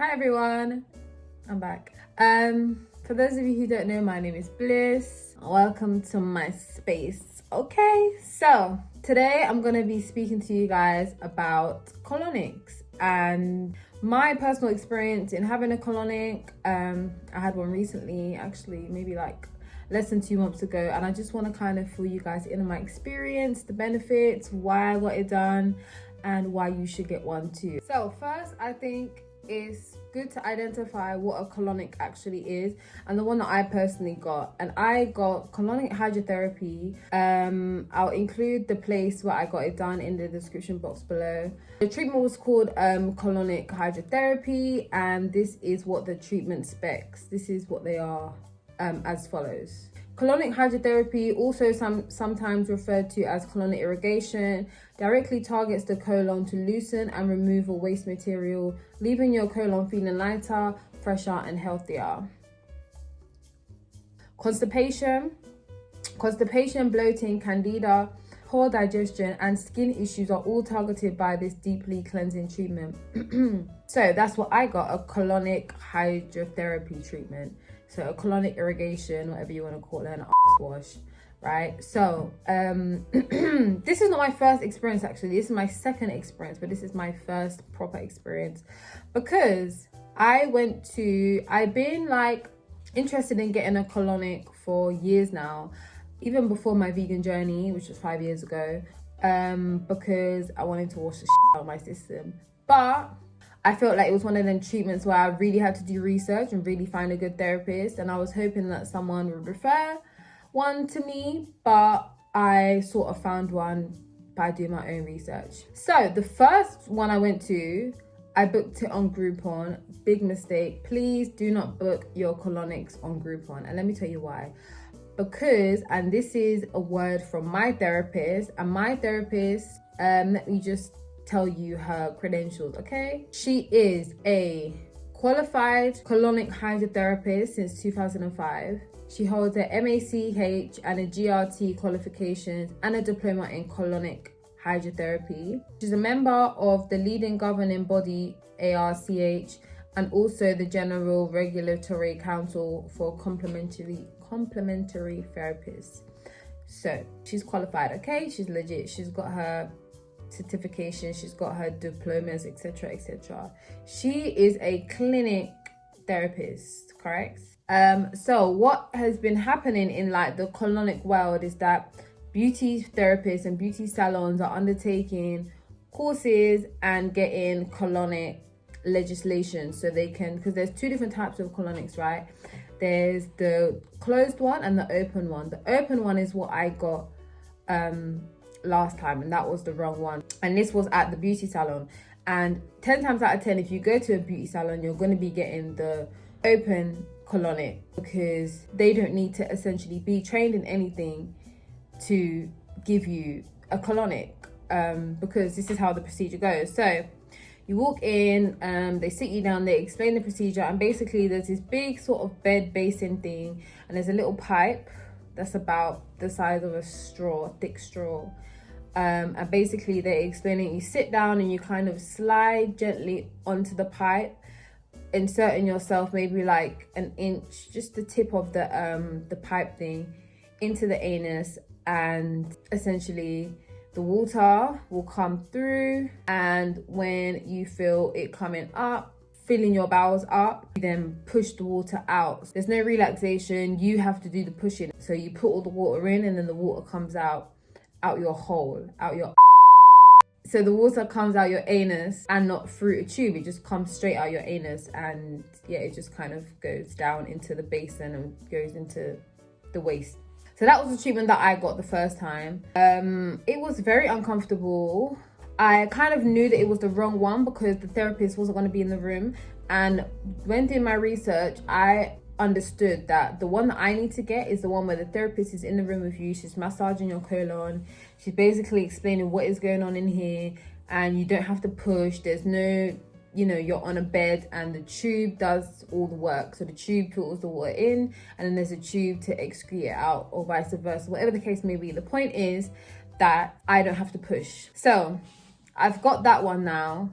Hi everyone, I'm back. For those of you who don't know, my name is Bliss. Welcome to my space. Okay, so today I'm gonna be speaking to you guys about colonics and my personal experience in having a colonic. I had one recently, actually, maybe like less than 2 months ago, and I just want to kind of fill you guys in on my experience, the benefits, why I got it done, and why you should get one too. So first, I think it's good to identify what a colonic actually is, and the one that I personally got, and I got colonic hydrotherapy. I'll include the place where I got it done in the description box below. The treatment was called colonic hydrotherapy, and this is what the treatment specs, this is what they are, as follows. Colonic hydrotherapy, also sometimes referred to as colonic irrigation, directly targets the colon to loosen and remove all waste material, leaving your colon feeling lighter, fresher, and healthier. Constipation, bloating, candida, poor digestion, and skin issues are all targeted by this deeply cleansing treatment. So that's what I got, a colonic hydrotherapy treatment. So a colonic irrigation, whatever you want to call it, an ass wash, right? So this is not my first experience, actually. This is my second experience, but this is my first proper experience, because I've been like interested in getting a colonic for years now, even before my vegan journey, which was 5 years ago, because I wanted to wash the shit out of my system. But I felt like it was one of them treatments where I really had to do research and really find a good therapist, and I was hoping that someone would refer one to me, but I sort of found one by doing my own research. So the first one I went to, I booked it on Groupon. Big mistake. Please do not book your colonics on Groupon, and let me tell you why. Because, and this is a word from my therapist, and my therapist, let me just tell you her credentials, okay? She is a qualified colonic hydrotherapist since 2005. She holds a MACH and a GRT qualifications and a diploma in colonic hydrotherapy. She's a member of the leading governing body, ARCH, and also the General Regulatory Council for Complementary Therapists. So she's qualified, okay? She's legit. She's got her certification, she's got her diplomas, etc, etc. She is a clinic therapist, correct? So what has been happening in like the colonic world is that beauty therapists and beauty salons are undertaking courses and getting colonic legislation, so they can, because there's two different types of colonics, right? There's the closed one and the open one. The open one is what I got last time, and that was the wrong one, and this was at the beauty salon. And 10 times out of 10, if you go to a beauty salon, you're going to be getting the open colonic, because they don't need to essentially be trained in anything to give you a colonic, because this is how the procedure goes. So you walk in, they sit you down, they explain the procedure, and basically there's this big sort of bed basin thing, and there's a little pipe that's about the size of a straw, thick straw. And basically they're explaining, you sit down and you kind of slide gently onto the pipe, inserting yourself maybe like an inch, just the tip of the pipe thing, into the anus, and essentially the water will come through, and when you feel it coming up, filling your bowels up, you then push the water out. There's no relaxation, you have to do the pushing. So you put all the water in, and then the water comes out your hole, so the water comes out your anus and not through a tube, it just comes straight out your anus, and yeah, it just kind of goes down into the basin and goes into the waist. So that was the treatment that I got the first time. It was very uncomfortable. I kind of knew that it was the wrong one because the therapist wasn't going to be in the room, and when doing my research, I understood that the one that I need to get is the one where the therapist is in the room with you. She's massaging your colon, she's basically explaining what is going on in here, and you don't have to push. There's no, you're on a bed and the tube does all the work. So the tube filters the water in, and then there's a tube to excrete it out, or vice versa, whatever the case may be. The point is that I don't have to push. So I've got that one now.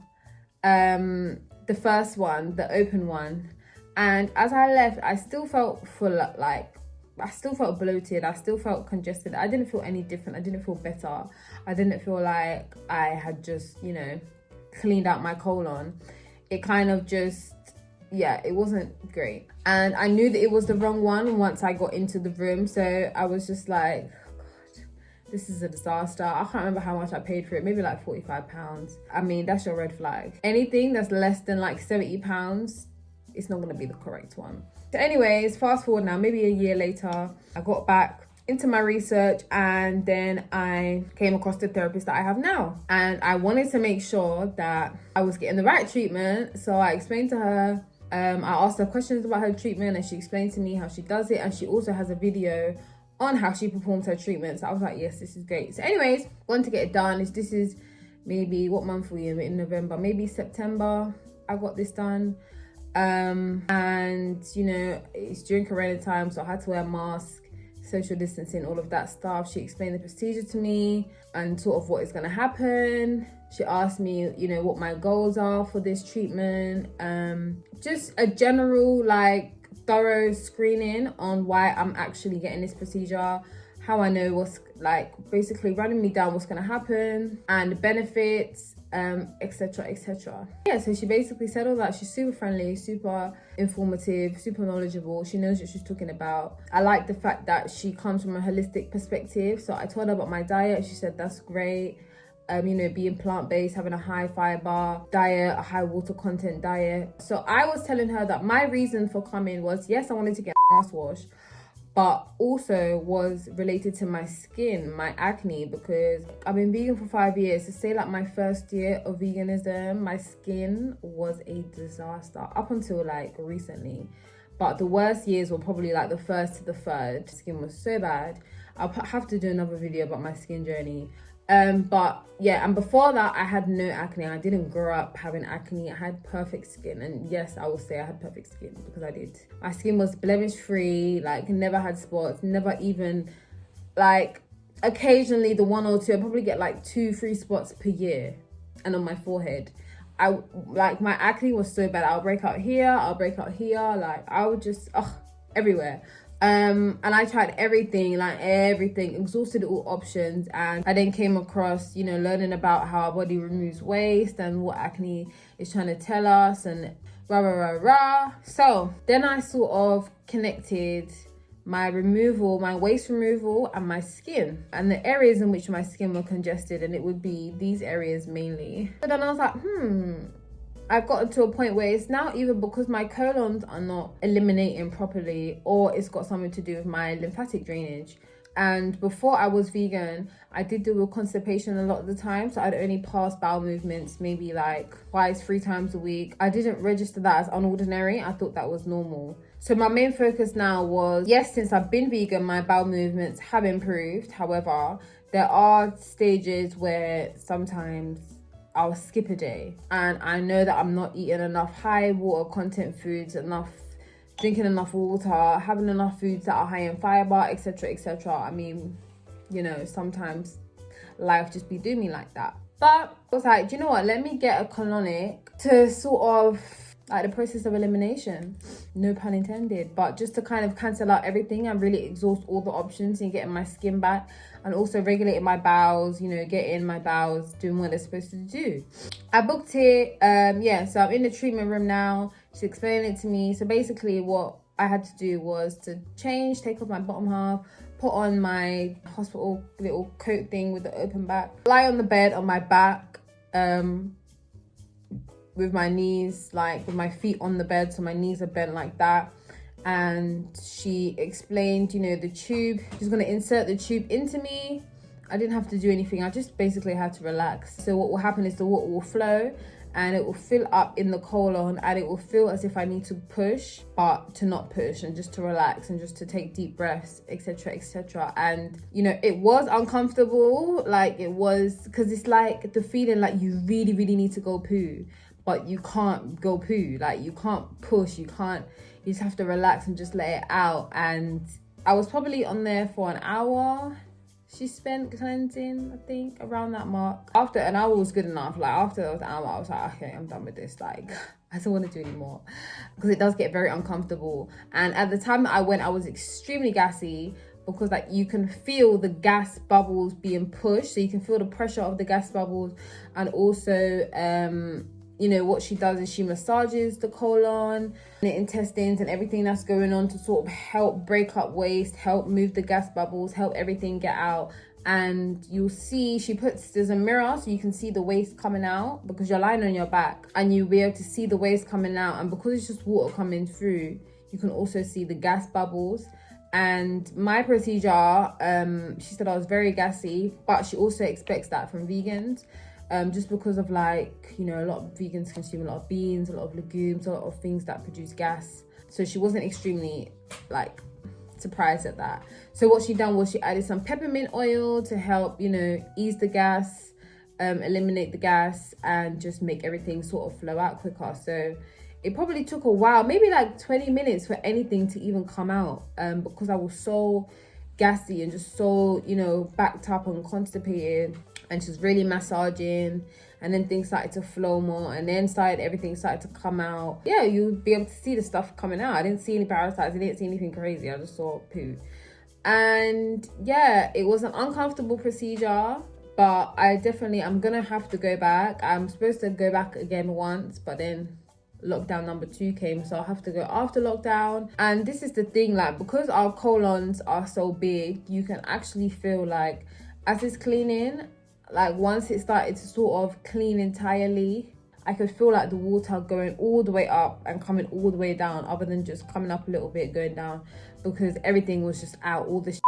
the first one, the open one. And as I left, I still felt full, like, I still felt bloated. I still felt congested. I didn't feel any different. I didn't feel better. I didn't feel like I had just, you know, cleaned out my colon. It kind of just, yeah, it wasn't great. And I knew that it was the wrong one once I got into the room. So I was just like, this is a disaster. I can't remember how much I paid for it. Maybe like £45. I mean, that's your red flag. Anything that's less than like £70, it's not going to be the correct one. So anyways, fast forward now, maybe a year later, I got back into my research, and then I came across the therapist that I have now. And I wanted to make sure that I was getting the right treatment. So I explained to her, I asked her questions about her treatment, and she explained to me how she does it. And she also has a video on how she performs her treatment. So I was like, yes, this is great. So anyways, wanted to get it done. This is maybe, what month were we in November? Maybe September, I got this done. And you know, it's during corona time, so I had to wear a mask, social distancing, all of that stuff. She explained the procedure to me and sort of what is going to happen. She asked me, you know, what my goals are for this treatment. Just a general, like, thorough screening on why I'm actually getting this procedure, how I know what's, like, basically running me down what's going to happen and the benefits, etc, etc. Yeah, so she basically said all that. She's super friendly, super informative, super knowledgeable. She knows what she's talking about. I like the fact that she comes from a holistic perspective. So I told her about my diet. She said that's great. You know, being plant-based, having a high fiber diet, a high water content diet. So I was telling her that my reason for coming was, yes, I wanted to get an ass wash, but also was related to my skin, my acne, because I've been vegan for 5 years. To say like my first year of veganism, my skin was a disaster up until like recently. But the worst years were probably like the first to the third. Skin was so bad. I'll have to do another video about my skin journey. But yeah, and before that I had no acne. I didn't grow up having acne. I had perfect skin, and yes, I will say I had perfect skin because I did. My skin was blemish free, like never had spots, never even, like, occasionally the one or two. I probably get like 2-3 spots per year, and on my forehead. I like, my acne was so bad. I'll break out here, like I would just everywhere. And I tried everything, exhausted all options, and I then came across, you know, learning about how our body removes waste and what acne is trying to tell us, and rah. So then I sort of connected my waste removal and my skin, and the areas in which my skin were congested, and it would be these areas mainly. So then I was like, I've gotten to a point where it's now either because my colons are not eliminating properly, or it's got something to do with my lymphatic drainage. And before I was vegan, I did deal with constipation a lot of the time. So I'd only pass bowel movements maybe like 3 times a week. I didn't register that as unordinary. I thought that was normal. So my main focus now was, yes, since I've been vegan, my bowel movements have improved. However, there are stages where sometimes I'll skip a day, and I know that I'm not eating enough high water content foods, drinking enough water, having enough foods that are high in fiber, etc, etc. I mean, you know, sometimes life just be doing me like that. But I was like, do you know what, let me get a colonic to sort of, like, the process of elimination, no pun intended, but just to kind of cancel out everything and really exhaust all the options and getting my skin back, and also regulating my bowels, you know, getting my bowels doing what they're supposed to do. I booked it, so I'm in the treatment room now. She's explaining it to me. So basically what I had to do was to take off my bottom half, put on my hospital little coat thing with the open back, lie on the bed on my back, with my knees, like with my feet on the bed, so my knees are bent like that. And she explained, you know, the tube, she's going to insert the tube into me. I didn't have to do anything. I just basically had to relax. So what will happen is the water will flow and it will fill up in the colon, and it will feel as if I need to push, but to not push, and just to relax and just to take deep breaths, etc, etc. And you know, it was uncomfortable, like it was, because it's like the feeling like you really need to go poo, but you can't go poo, like you can't push, you just have to relax and just let it out. And I was probably on there for an hour. She spent cleansing, I think, around that mark. After an hour was good enough. Like after an hour, I was like, okay, I'm done with this. Like, I don't want to do anymore because it does get very uncomfortable. And at the time that I went, I was extremely gassy because like you can feel the gas bubbles being pushed, so you can feel the pressure of the gas bubbles. And also you know, what she does is she massages the colon, the intestines and everything that's going on to sort of help break up waste, help move the gas bubbles, help everything get out. And you'll see there's a mirror so you can see the waste coming out because you're lying on your back, and you'll be able to see the waste coming out. And because it's just water coming through, you can also see the gas bubbles. And my procedure, she said I was very gassy, but she also expects that from vegans, just because of like, you know, a lot of vegans consume a lot of beans, a lot of legumes, a lot of things that produce gas. So she wasn't extremely like surprised at that. So what she done was she added some peppermint oil to help, you know, ease the gas, eliminate the gas, and just make everything sort of flow out quicker. So it probably took a while, maybe like 20 minutes for anything to even come out, because I was so gassy and just so, you know, backed up and constipated. And she was really massaging, and then things started to flow more, and then everything started to come out. Yeah, you'll be able to see the stuff coming out. I didn't see any parasites, I didn't see anything crazy, I just saw poo. And yeah, it was an uncomfortable procedure, but I'm gonna have to go back. I'm supposed to go back again once, but then lockdown number 2 came, so I'll have to go after lockdown. And this is the thing, like, because our colons are so big, you can actually feel like as it's cleaning, like once it started to sort of clean entirely, I could feel like the water going all the way up and coming all the way down, other than just coming up a little bit, going down, because everything was just out. All the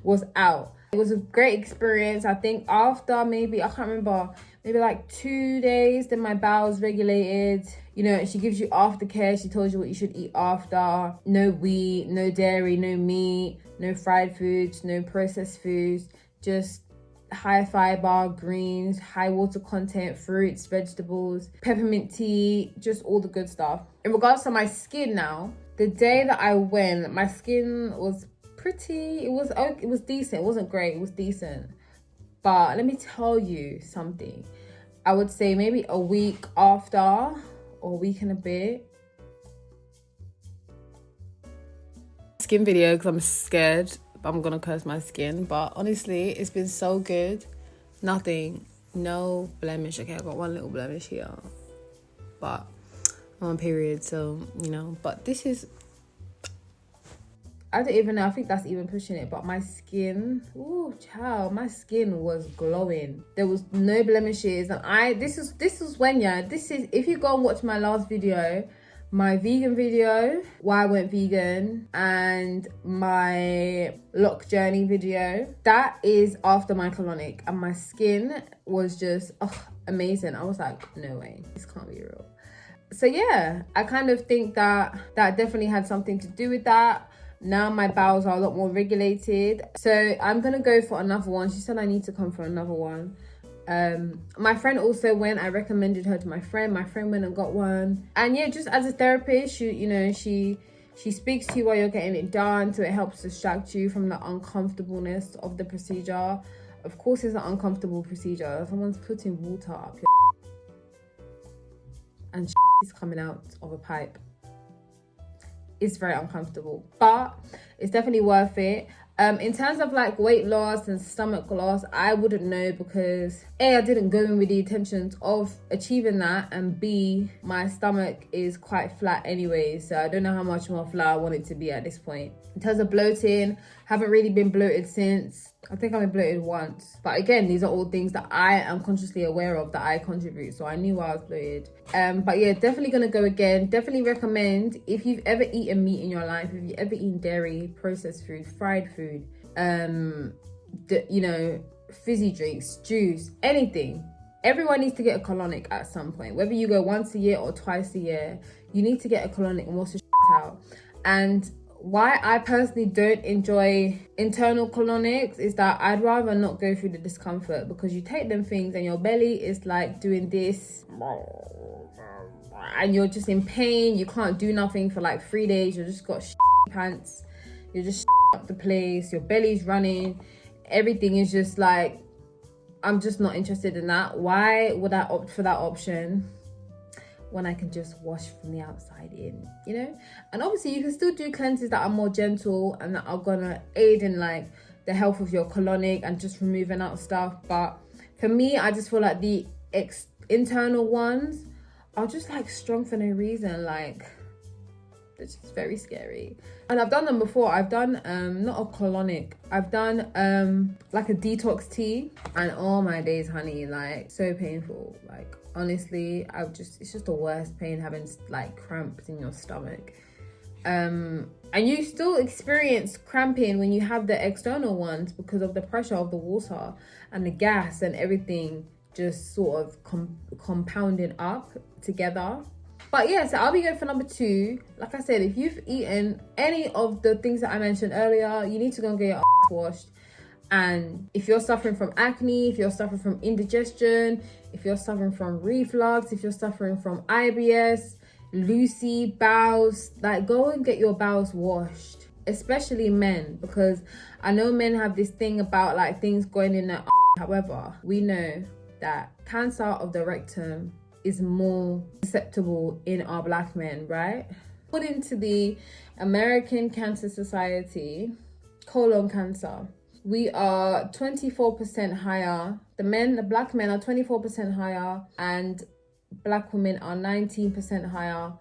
was out. It was a great experience. I think after maybe like 2 days, then my bowels regulated. You know, she gives you aftercare. She tells you what you should eat after. No wheat, no dairy, no meat, no fried foods, no processed foods, just high fiber, greens, high water content, fruits, vegetables, peppermint tea, just all the good stuff. In regards to my skin now, the day that I went, my skin was it was decent. It wasn't great, it was decent. But let me tell you something. I would say maybe a week after, or a week and a bit. Skin video, because I'm scared I'm gonna curse my skin, but honestly it's been so good. Nothing, no blemish. Okay, I got one little blemish here, but I'm on period, so you know. But this is, I don't even know, I think that's even pushing it, but my skin, ooh child, my skin was glowing. There was no blemishes. And this is when, if you go and watch my last video, my vegan video, why I went vegan, and my lock journey video, that is after my colonic, and my skin was just amazing. I was like, no way, this can't be real. So yeah, I kind of think that definitely had something to do with that. Now my bowels are a lot more regulated, so I'm gonna go for another one. She said I need to come for another one. My friend also went. I recommended her to my friend went and got one. And yeah, just as a therapist, she speaks to you while you're getting it done, so it helps distract you from the uncomfortableness of the procedure. Of course it's an uncomfortable procedure. Someone's putting water up your and is coming out of a pipe. It's very uncomfortable, but it's definitely worth it. In terms of like weight loss and stomach loss, I wouldn't know, because A, I didn't go in with the intentions of achieving that, and B, my stomach is quite flat anyway, so I don't know how much more flat I want it to be at this point. In terms of bloating, haven't really been bloated since. I think I've been bloated once, but again, these are all things that I am consciously aware of, that I contribute, so I knew I was bloated. But yeah, definitely gonna go again. Definitely recommend, if you've ever eaten meat in your life, if you've ever eaten dairy, processed food, fried food, you know, fizzy drinks, juice, anything, everyone needs to get a colonic at some point. Whether you go once a year or twice a year, you need to get a colonic and wash the out. And why I personally don't enjoy internal colonics is that I'd rather not go through the discomfort, because you take them things and your belly is like doing this and you're just in pain. You can't do nothing for like 3 days. You just got pants, you're just up the place, your belly's running, everything is just like, I'm just not interested in that. Why would I opt for that option when I can just wash from the outside in, you know? And obviously you can still do cleanses that are more gentle and that are gonna aid in like the health of your colonic and just removing out stuff. But for me, I just feel like the internal ones are just like strong for no reason. Like, it's just very scary. And I've done them before. I've done not a colonic, I've done like a detox tea, and oh my days, honey, like so painful. Like honestly, it's just the worst pain, having like cramps in your stomach. And you still experience cramping when you have the external ones because of the pressure of the water and the gas and everything just sort of compounding up together. But yeah, so I'll be going for number 2. Like I said, if you've eaten any of the things that I mentioned earlier, you need to go and get your ass washed. And if you're suffering from acne, if you're suffering from indigestion, if you're suffering from reflux, if you're suffering from IBS, Lucy, bowels, like go and get your bowels washed, especially men, because I know men have this thing about like things going in their ass. However, we know that cancer of the rectum is more susceptible in our black men, right? According to the American Cancer Society, colon cancer, we are 24% higher. The black men are 24% higher, and black women are 19% higher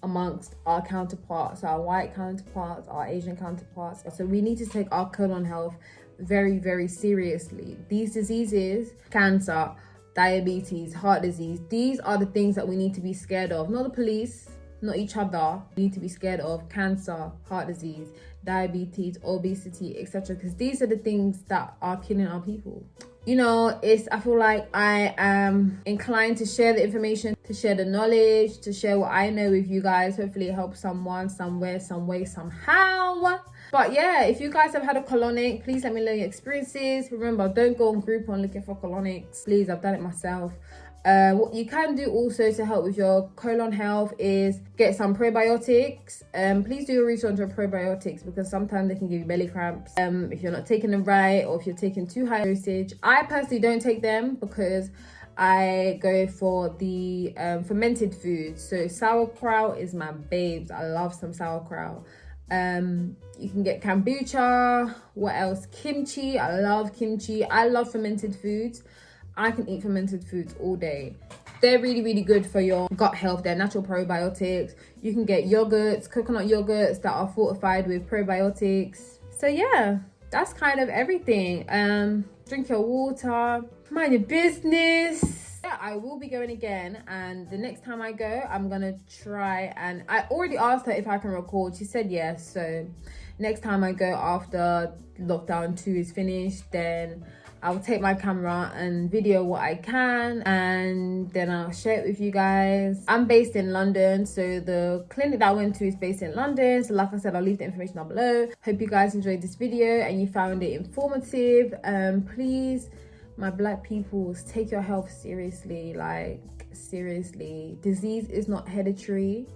amongst our counterparts, our white counterparts, our Asian counterparts. So we need to take our colon health very, very seriously. These diseases, cancer, diabetes, heart disease, these are the things that we need to be scared of. Not the police, not each other. We need to be scared of cancer, heart disease, diabetes, obesity, etc. Because these are the things that are killing our people. You know, I feel like I am inclined to share the information, to share the knowledge, to share what I know with you guys. Hopefully it helps someone, somewhere, some way, somehow. But yeah, if you guys have had a colonic, please let me know your experiences. Remember, don't go on Groupon looking for colonics. Please, I've done it myself. What you can do also to help with your colon health is get some probiotics. Please do your research on probiotics, because sometimes they can give you belly cramps if you're not taking them right, or if you're taking too high dosage. I personally don't take them because I go for the fermented foods. So sauerkraut is my babes. I love some sauerkraut. You can get kombucha. What else? Kimchi. I love kimchi. I love fermented foods. I can eat fermented foods all day. They're really, really good for your gut health. They're natural probiotics. You can get yogurts, coconut yogurts that are fortified with probiotics. So yeah, that's kind of everything. Drink your water, mind your business. Yeah, I will be going again, and the next time I go, I'm gonna try, and I already asked her if I can record. She said yes. So next time I go after lockdown 2 is finished, then I'll take my camera and video what I can, and then I'll share it with you guys. I'm based in London, so the clinic that I went to is based in London. So like I said, I'll leave the information down below. Hope you guys enjoyed this video and you found it informative. Please, my black peoples, take your health seriously. Like, seriously. Disease is not hereditary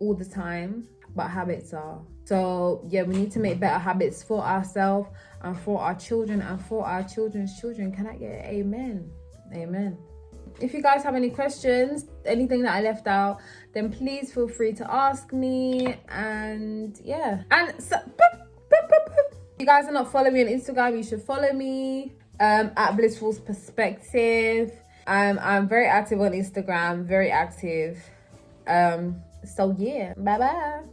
all the time, but habits are. So yeah, we need to make better habits for ourselves and for our children and for our children's children. Can I get an amen? Amen. If you guys have any questions, anything that I left out, then please feel free to ask me. And yeah, and so, if you guys are not following me on Instagram, you should follow me at Blissful's Perspective. I'm very active on Instagram, very active. So yeah, bye bye.